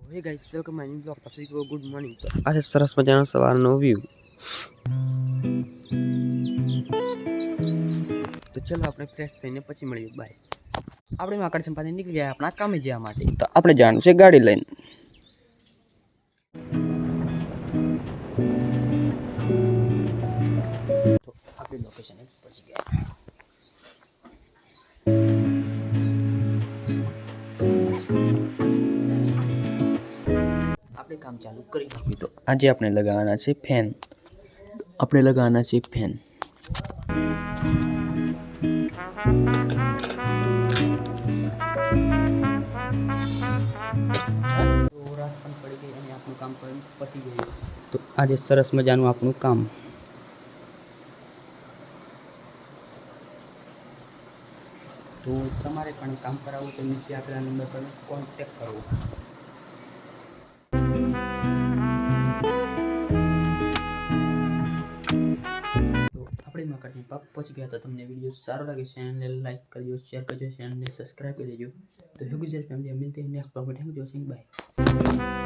હે guys welcome my new blog તો good morning તો આજે સરસ મજાનો સવારનો વ્યૂ તો ચલો આપણે ફ્રેશ થઈને પછી મળીએ બાય આપણે માકડ સંપાદન નીકળી જાય આપણા કામે જવા માટે તો આપણે જવાનું છે ગાડી લઈને તો આપણી લોકેશન પહોંચી ગયા આપણે કામ ચાલુ કરી નાખ્યું તો આજે આપણે લગાવવાના છે ફેન આપણે લગાવવાના છે ફેન રાત પણ પડી ગઈ અને આપણું કામ પણ પતી ગયું તો આજે સરસ મજાનું આપણું કામ તો તમારે પણ કામ કરાવવું તો નીચે આપેલા નંબર પર કોન્ટેક્ટ કરવો આપણે માર્કેટની પાક પહોંચી ગયા તો તમને વિડીયો સારો લાગે ચેનલને લાઈક કરજો શેર કરજો ચેનલને સબસ્ક્રાઇબ કરી દેજો તો ગુજરાત ફેમિલી મિલતે हैं नेक्स्ट ब्लॉग में थैंक यू बाय।